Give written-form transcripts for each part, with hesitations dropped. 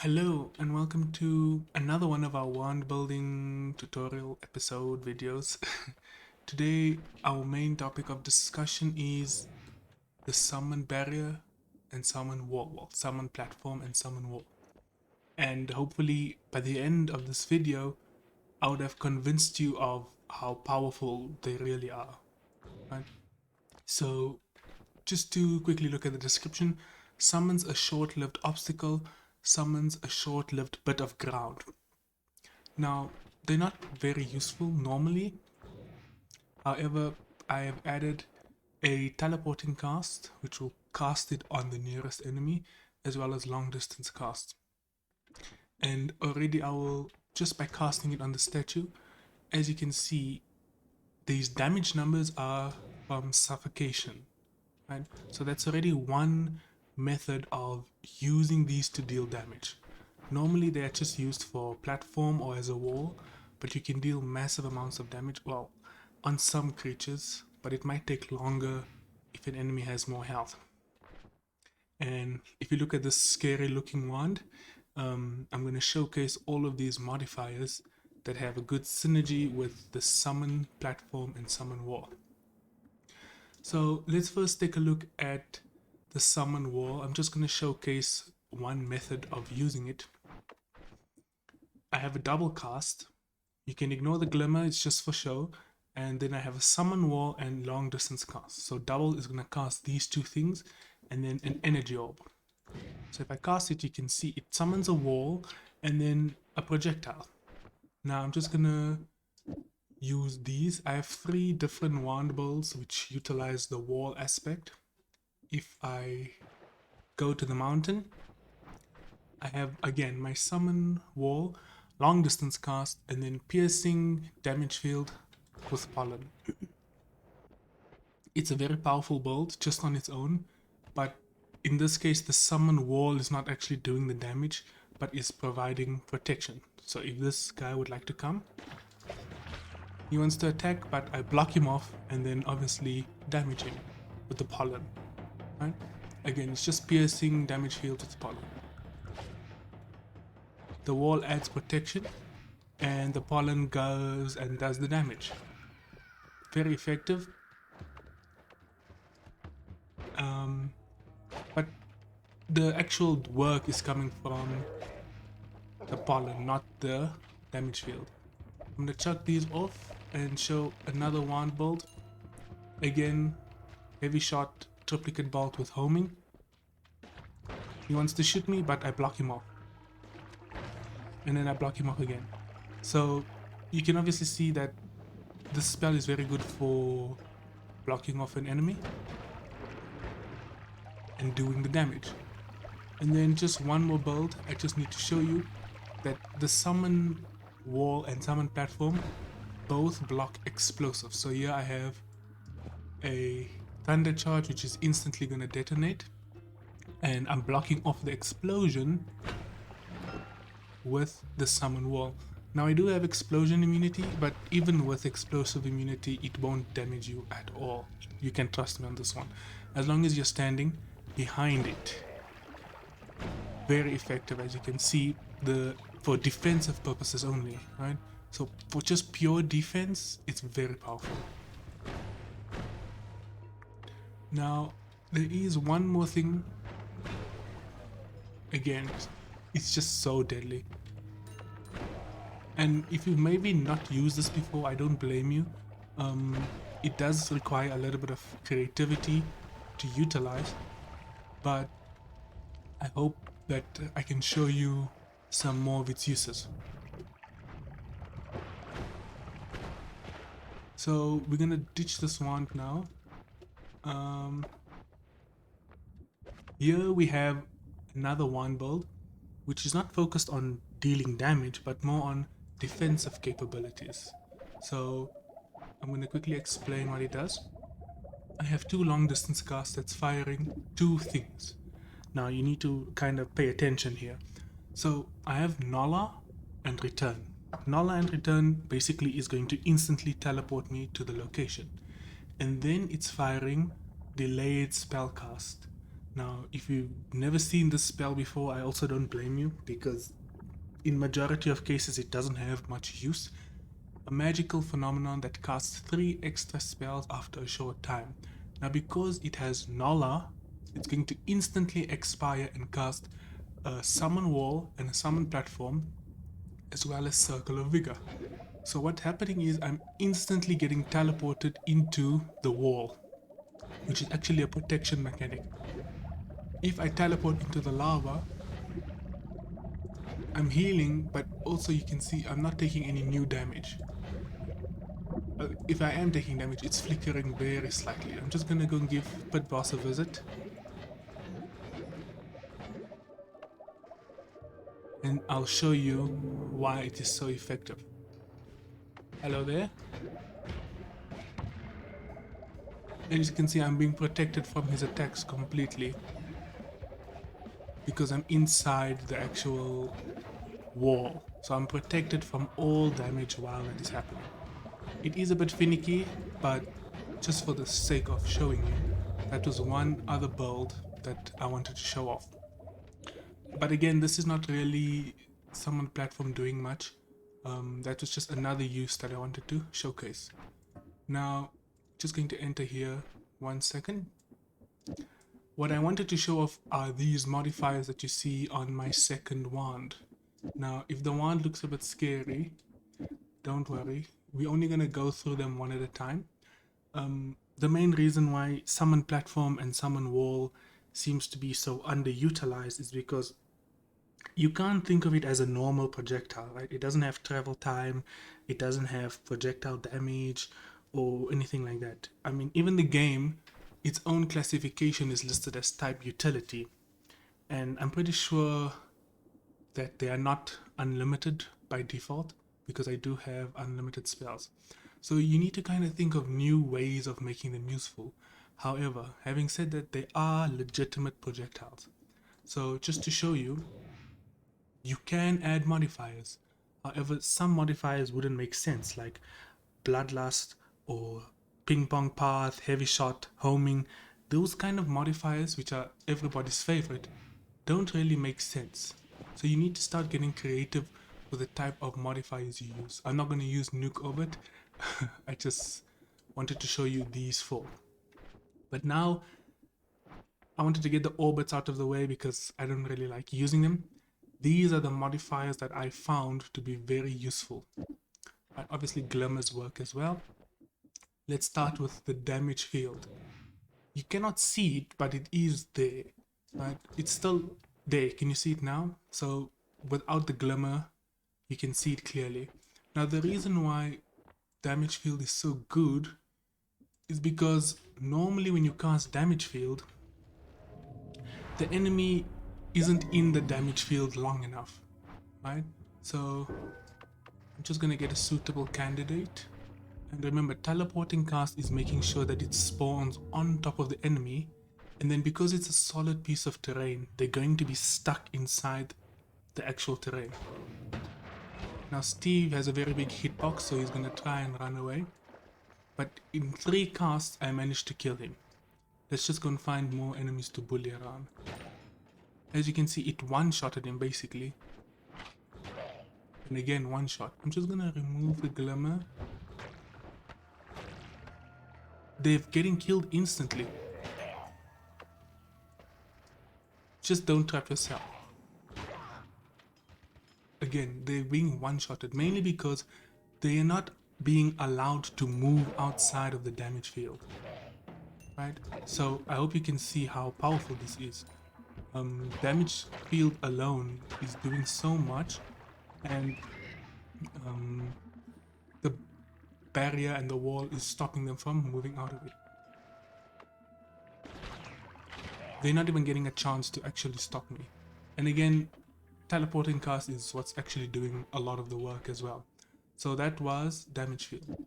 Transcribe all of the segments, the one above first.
Hello and welcome to another one of our wand building tutorial episode videos. Today our main topic of discussion is the summon barrier and summon wall, well, summon platform and summon wall. And hopefully by the end of this video I would have convinced you of how powerful they really are. Right? So just to quickly look at the description, summons a short-lived obstacle, summons a short-lived bit of ground. Now, they're not very useful normally. However, I have added a teleporting cast, which will cast it on the nearest enemy, as well as long distance cast. And already I will, just by casting it on the statue, as you can see, these damage numbers are from suffocation. Right? So that's already one method of using these to deal damage. Normally they are just used for platform or as a wall, but you can deal massive amounts of damage, well, on some creatures, but it might take longer if an enemy has more health. And if you look at this scary looking wand, I'm going to showcase all of these modifiers that have a good synergy with the summon platform and summon wall. So let's first take a look at the summon wall. I'm just going to showcase one method of using it. I have a double cast. You can ignore the glimmer, it's just for show. And then I have a summon wall and long distance cast. So double is going to cast these two things and then an energy orb. So if I cast it, you can see it summons a wall and then a projectile. Now I'm just going to use these. I have 3 different wand builds which utilize the wall aspect. If I go to the mountain, I have again my summon wall, long distance cast, and then piercing damage field with pollen. It's a very powerful build just on its own, but in this case the summon wall is not actually doing the damage but is providing protection. So if this guy would like to come, he wants to attack, but I block him off and then obviously damage him with the pollen. Right? Again, it's just piercing damage field with pollen. The wall adds protection and the pollen goes and does the damage. Very effective. But the actual work is coming from the pollen, not the damage field. I'm gonna chuck these off and show another wand build. Again, heavy shot, triplicate bolt with homing. He wants to shoot me, but I block him off. And then I block him off again. So you can obviously see that this spell is very good for blocking off an enemy and doing the damage. And then just one more build, I just need to show you that the summon wall and summon platform both block explosives. So here I have a thunder charge which is instantly going to detonate, and I'm blocking off the explosion with the summon wall. Now I do have explosion immunity, but even with explosive immunity it won't damage you at all. You can trust me on this one. As long as you're standing behind it. Very effective, as you can see, for defensive purposes only, right? So for just pure defense, it's very powerful. Now there is one more thing. Again, it's just so deadly. And if you've maybe not used this before, I don't blame you. It does require a little bit of creativity to utilize, but I hope that I can show you some more of its uses. So we're gonna ditch this wand now. Here we have another wand build, which is not focused on dealing damage, but more on defensive capabilities. So I'm gonna quickly explain what it does. I have 2 long distance casts that's firing 2 things. Now you need to kind of pay attention here. So I have Nolla and Return. Nolla and Return basically is going to instantly teleport me to the location. And then it's firing Delayed Spellcast. Now, if you've never seen this spell before, I also don't blame you, because in majority of cases it doesn't have much use. A magical phenomenon that casts 3 extra spells after a short time. Now, because it has Nala, it's going to instantly expire and cast a summon wall and a summon platform, as well as Circle of Vigor. So what's happening is I'm instantly getting teleported into the wall, which is actually a protection mechanic. If I teleport into the lava, I'm healing, but also you can see I'm not taking any new damage. If I am taking damage, it's flickering very slightly. I'm just gonna go and give Pit Boss a visit. And I'll show you why it is so effective. Hello there. And as you can see, I'm being protected from his attacks completely, because I'm inside the actual wall. So I'm protected from all damage while that is happening. It is a bit finicky, but just for the sake of showing you, that was one other build that I wanted to show off. But again, this is not really summon platform doing much. That was just another use that I wanted to showcase. Now, just going to enter here 1 second. What I wanted to show off are these modifiers that you see on my second wand. Now, if the wand looks a bit scary, don't worry. We're only going to go through them one at a time. The main reason why summon platform and summon wall seems to be so underutilized is because you can't think of it as a normal projectile, right? It doesn't have travel time, it doesn't have projectile damage or anything like that. I mean, even the game, its own classification is listed as type utility, and I'm pretty sure that they are not unlimited by default, because I do have unlimited spells. So you need to kind of think of new ways of making them useful. However, having said that, they are legitimate projectiles. So just to show you, you can add modifiers. However, some modifiers wouldn't make sense, like Bloodlust or Ping Pong Path, Heavy Shot, Homing. Those kind of modifiers, which are everybody's favorite, don't really make sense. So you need to start getting creative with the type of modifiers you use. I'm not going to use Nuke Orbit. I just wanted to show you these 4. But now I wanted to get the orbits out of the way because I don't really like using them. These are the modifiers that I found to be very useful. Obviously glimmers work as well. Let's start with the damage field. You cannot see it, but it is there, right? It's still there. Can you see it now? So without the glimmer, you can see it clearly. Now the reason why damage field is so good is because normally when you cast damage field, the enemy isn't in the damage field long enough, right? So I'm just gonna get a suitable candidate. And remember, teleporting cast is making sure that it spawns on top of the enemy, and then because it's a solid piece of terrain, they're going to be stuck inside the actual terrain. Now Steve has a very big hitbox, so he's gonna try and run away. But in 3 casts, I managed to kill him. Let's just go and find more enemies to bully around. As you can see, it one-shotted him basically. And again, one shot. I'm just gonna remove the glimmer. They're getting killed instantly. Just don't trap yourself. Again, they're being one-shotted mainly because they are not being allowed to move outside of the damage field, right? So I hope you can see how powerful this is. Damage field alone is doing so much, and the barrier and the wall is stopping them from moving out of it. They're not even getting a chance to actually stop me. And again, teleporting cast is what's actually doing a lot of the work as well. So that was damage field.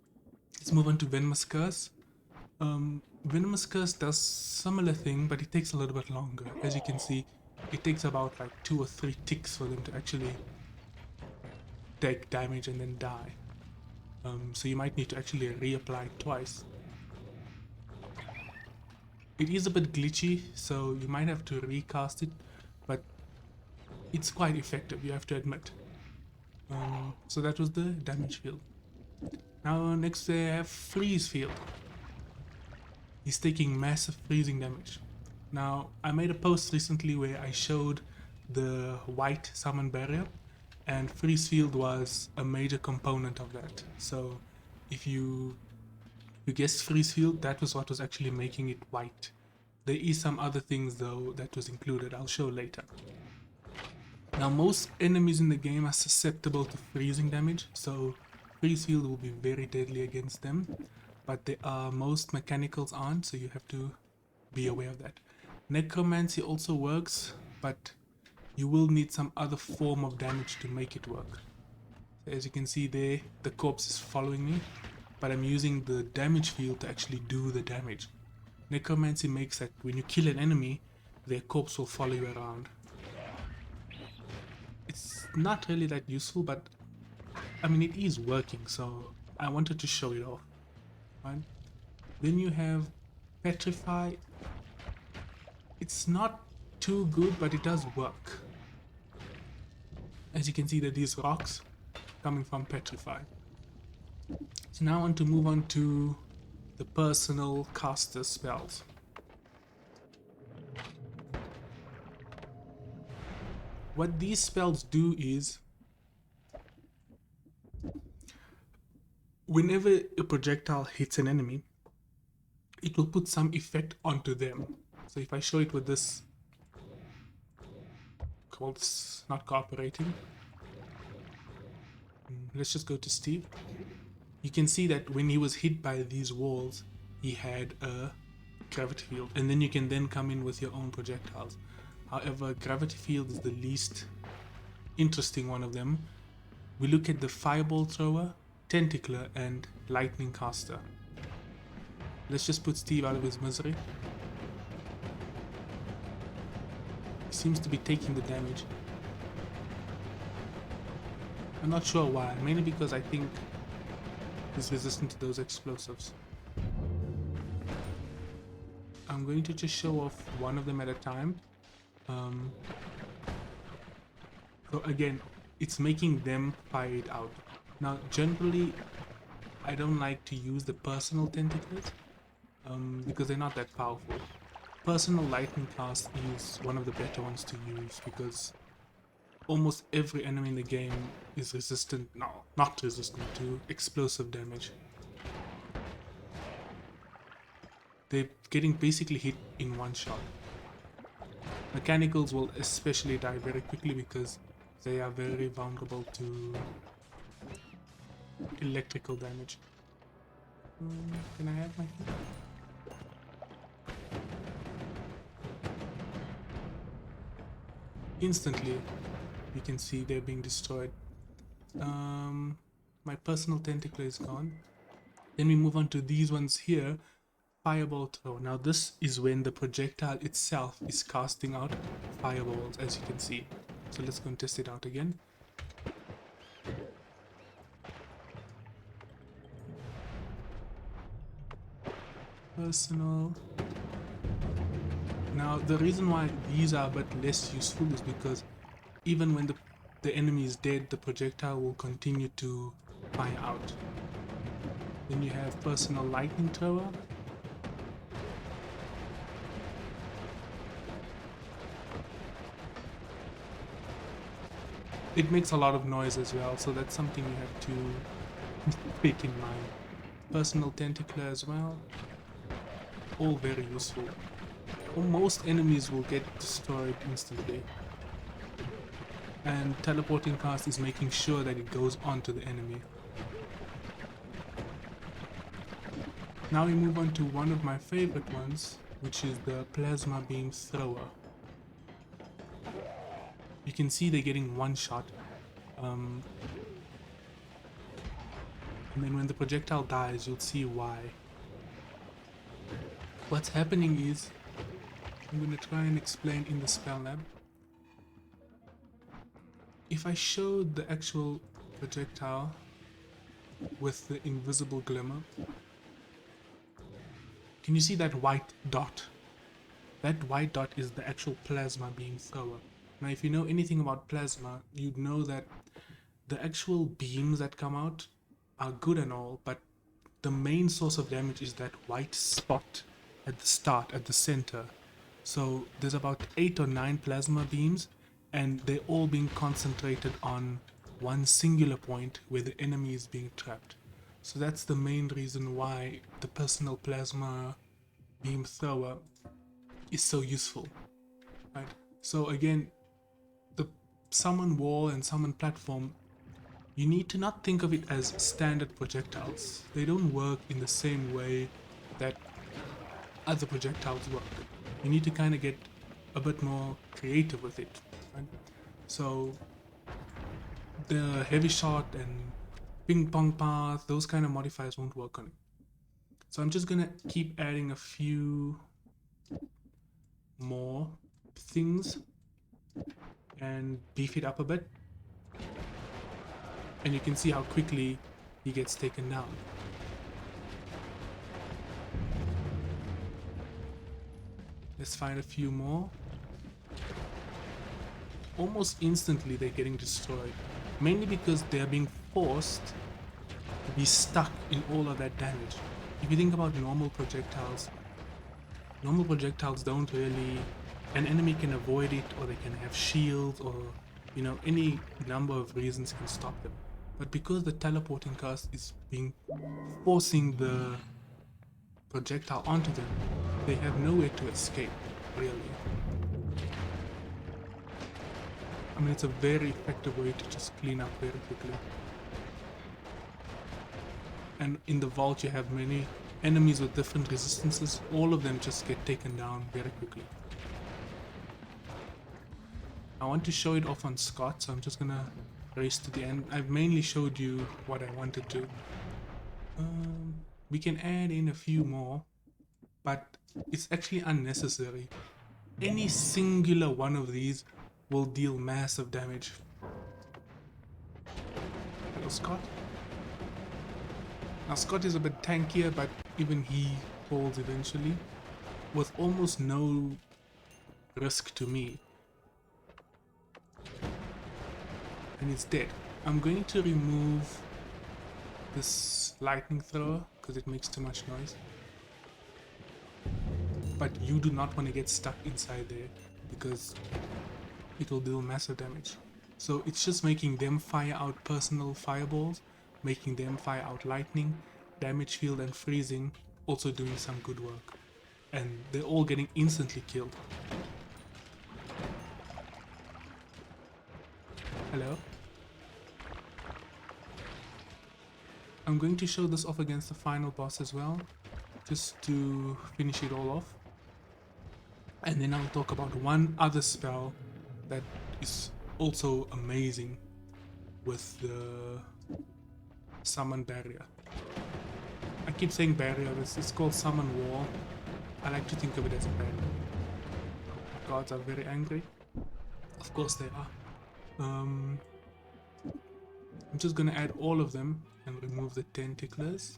Let's move on to Venomous Curse. Venomous Curse does similar thing, but it takes a little bit longer. As you can see, it takes about like 2 or 3 ticks for them to actually take damage and then die. So you might need to actually reapply it twice. It is a bit glitchy, so you might have to recast it, but it's quite effective, you have to admit. So that was the damage field. Now next they have freeze field. He's taking massive freezing damage. Now I made a post recently where I showed the white summon barrier, and freeze field was a major component of that. So if you guessed freeze field, that was what was actually making it white. There is some other things though that was included, I'll show later. Now most enemies in the game are susceptible to freezing damage, so freeze field will be very deadly against them, but most mechanicals aren't, so you have to be aware of that. Necromancy also works, but you will need some other form of damage to make it work. So as you can see there, the corpse is following me, but I'm using the damage field to actually do the damage. Necromancy makes that when you kill an enemy, their corpse will follow you around. It's not really that useful, but I mean it is working, so I wanted to show it off. Right? Then you have Petrify. It's not too good, but it does work. As you can see, that these rocks coming from Petrify. So now I want to move on to the personal caster spells. What these spells do is, whenever a projectile hits an enemy, it will put some effect onto them. So if I show it with this, it's not cooperating. Let's just go to Steve. You can see that when he was hit by these walls, he had a gravity field, and then you can then come in with your own projectiles. However, gravity field is the least interesting one of them. We look at the fireball thrower, tentacler, and lightning caster. Let's just put Steve out of his misery. He seems to be taking the damage. I'm not sure why, mainly because I think he's resistant to those explosives. I'm going to just show off one of them at a time. So again, it's making them fire it out. Now generally I don't like to use the personal tentacles because they're not that powerful. Personal lightning cast is one of the better ones to use because almost every enemy in the game is resistant, not resistant to explosive damage. They're getting basically hit in one shot. Mechanicals will especially die very quickly because they are very vulnerable to electrical damage. Can I have my heat? Instantly, you can see they're being destroyed. My personal tentacler is gone. Then we move on to these ones here. Fireball throw. Now this is when the projectile itself is casting out fireballs, as you can see. So let's go and test it out again. Personal. Now the reason why these are a bit less useful is because even when the enemy is dead, the projectile will continue to fire out. Then you have personal lightning thrower. It makes a lot of noise as well, so that's something you have to keep in mind. Personal tentacler as well. All very useful. Most enemies will get destroyed instantly. And teleporting cast is making sure that it goes onto the enemy. Now we move on to one of my favorite ones, which is the plasma beam thrower. You can see they're getting one shot. And then when the projectile dies, you'll see why. What's happening is, I'm going to try and explain in the spell lab. If I show the actual projectile with the invisible glimmer, can you see that white dot That white dot is the actual plasma beam thrower. Now if you know anything about plasma, you'd know that the actual beams that come out are good and all, but the main source of damage is that white spot at the start, at the center. So there's about 8 or 9 plasma beams, and they're all being concentrated on one singular point where the enemy is being trapped. So that's the main reason why the personal plasma beam thrower is so useful, right? So again, the summon wall and summon platform, you need to not think of it as standard projectiles. They don't work in the same way that other projectiles work. You need to kind of get a bit more creative with it, right? So the heavy shot and ping pong path, those kind of modifiers won't work on it. So I'm just gonna keep adding a few more things and beef it up a bit, and you can see how quickly he gets taken down. Let's find a few more. Almost instantly they're getting destroyed, mainly because they're being forced to be stuck in all of that damage. If you think about normal projectiles don't really, an enemy can avoid it, or they can have shields, or you know, any number of reasons can stop them. But because the teleporting cast is forcing the projectile onto them, they have nowhere to escape, really. I mean, it's a very effective way to just clean up very quickly. And in the vault you have many enemies with different resistances. All of them just get taken down very quickly. I want to show it off on Scott, so I'm just gonna race to the end. I've mainly showed you what I wanted to. We can add in a few more, but it's actually unnecessary. Any singular one of these will deal massive damage. Hello, Scott. Now Scott is a bit tankier, but even he falls eventually, with almost no risk to me. And it's dead. I'm going to remove this lightning thrower because it makes too much noise. But you do not want to get stuck inside there because it will deal massive damage. So it's just making them fire out personal fireballs, making them fire out lightning, damage field and freezing, also doing some good work. And they're all getting instantly killed. Hello? I'm going to show this off against the final boss as well, just to finish it all off. And then I'll talk about one other spell that is also amazing with the summon barrier. I keep saying barrier, it's called summon wall. I like to think of it as a barrier. Gods are very angry. Of course they are. I'm just gonna add all of them and remove the tentaclers.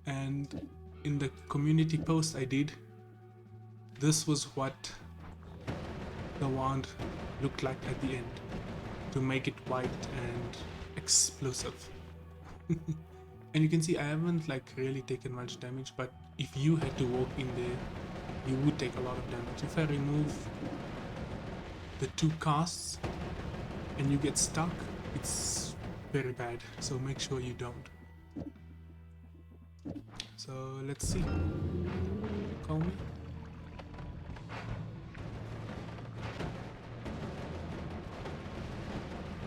And in the community post I did, this was what the wand looked like at the end, to make it white and explosive. And you can see I haven't like really taken much damage, but if you had to walk in there, you would take a lot of damage. If I remove the 2 casts and you get stuck, it's very bad, so make sure you don't. So let's see. Call me.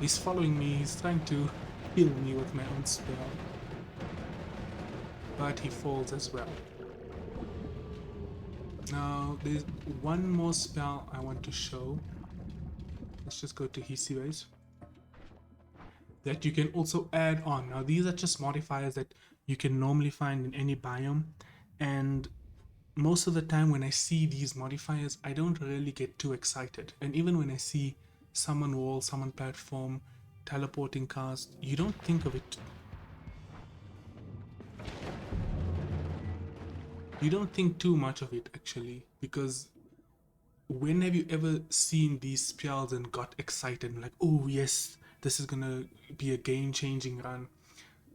He's following me, he's trying to kill me with my own spell. But he falls as well. Now there's one more spell I want to show. Let's just go to Hisibase. That you can also add on. Now these are just modifiers that you can normally find in any biome, and most of the time when I see these modifiers I don't really get too excited. And even when I see summon wall, summon platform, teleporting cast, you don't think of it. You don't think too much of it actually, because when have you ever seen these spells and got excited and like, oh yes, this is gonna be a game-changing run?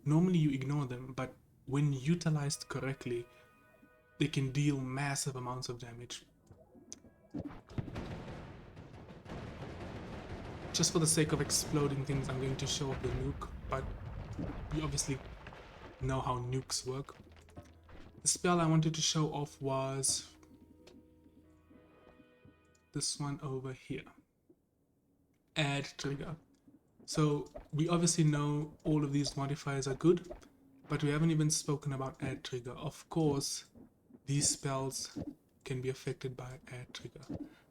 Normally you ignore them, but when utilized correctly, they can deal massive amounts of damage. Just for the sake of exploding things, I'm going to show off the nuke, but you obviously know how nukes work. The spell I wanted to show off was this one over here. Add trigger. So we obviously know all of these modifiers are good, but we haven't even spoken about add trigger. Of course, these spells can be affected by add trigger.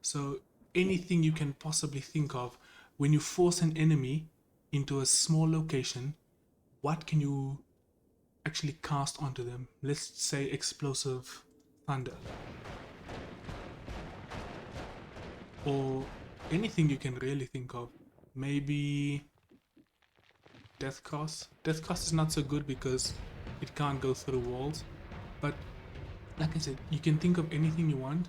So anything you can possibly think of, when you force an enemy into a small location, what can you actually cast onto them? Let's say explosive thunder. Or anything you can really think of. Maybe Death Cross. Death Cross is not so good because it can't go through walls. But like I said, you can think of anything you want.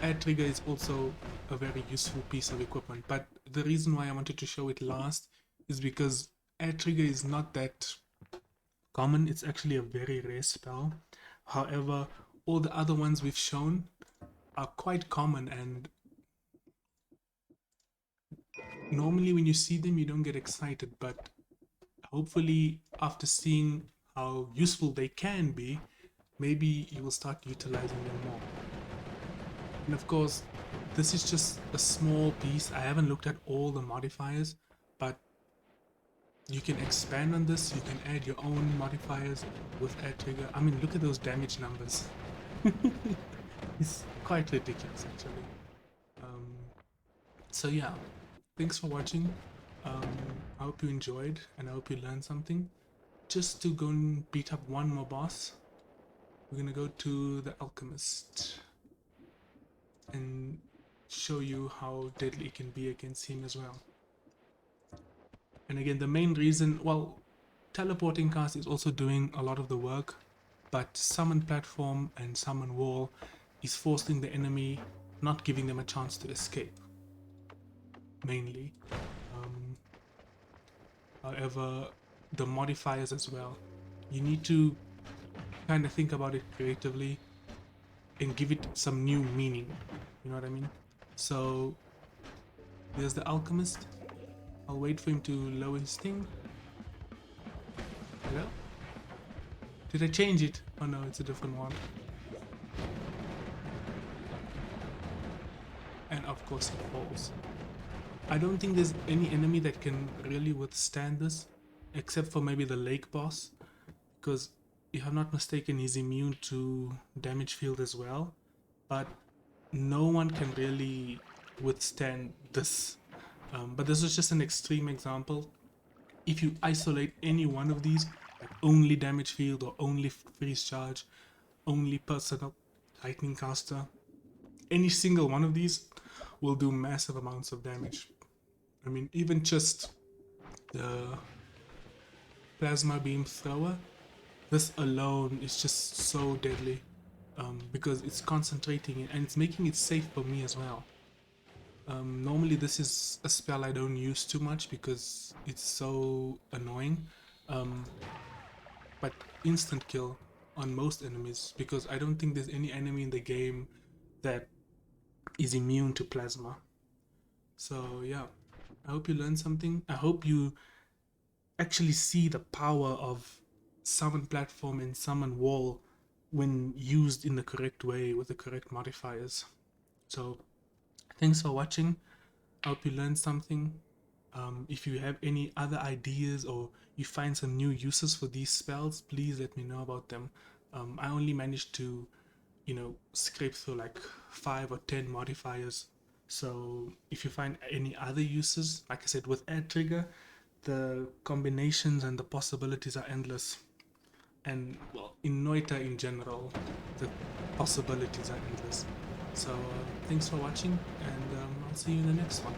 Add trigger is also a very useful piece of equipment, but the reason why I wanted to show it last is because add trigger is not that common. It's actually a very rare spell. However, all the other ones we've shown are quite common, and normally when you see them you don't get excited, but hopefully after seeing how useful they can be, maybe you will start utilizing them more. And of course, this is just a small piece. I haven't looked at all the modifiers, but you can expand on this. You can add your own modifiers with add trigger. I mean, look at those damage numbers. It's quite ridiculous, actually. So yeah, thanks for watching. I hope you enjoyed, and I hope you learned something. Just to go and beat up one more boss, we're gonna go to the Alchemist and show you how deadly it can be against him as well. And again, the main reason, well, teleporting cast is also doing a lot of the work, but summon platform and summon wall is forcing the enemy, not giving them a chance to escape, mainly. However, the modifiers as well, you need to kind of think about it creatively and give it some new meaning, you know what I mean? So there's the Alchemist. I'll wait for him to lower his thing. Hello? Did I change it? Oh no, it's a different one. And of course he falls. I don't think there's any enemy that can really withstand this, except for maybe the lake boss, because if I'm not mistaken, he's immune to damage field as well, but no one can really withstand this. But this is just an extreme example. If you isolate any one of these, like only damage field or only freeze charge, only personal lightning caster, any single one of these will do massive amounts of damage. I mean, even just the plasma beam thrower, this alone is just so deadly, because it's concentrating and it's making it safe for me as well. Normally this is a spell I don't use too much because it's so annoying, but instant kill on most enemies, because I don't think there's any enemy in the game that is immune to plasma. So yeah, I hope you learned something. I hope you actually see the power of summon platform and summon wall when used in the correct way with the correct modifiers. So thanks for watching. I hope you learned something. If you have any other ideas or you find some new uses for these spells, please let me know about them. I only managed to, scrape through like 5 or 10 modifiers. So if you find any other uses, like I said, with add trigger, the combinations and the possibilities are endless. And well, in Noita in general, the possibilities are endless. So thanks for watching, and I'll see you in the next one.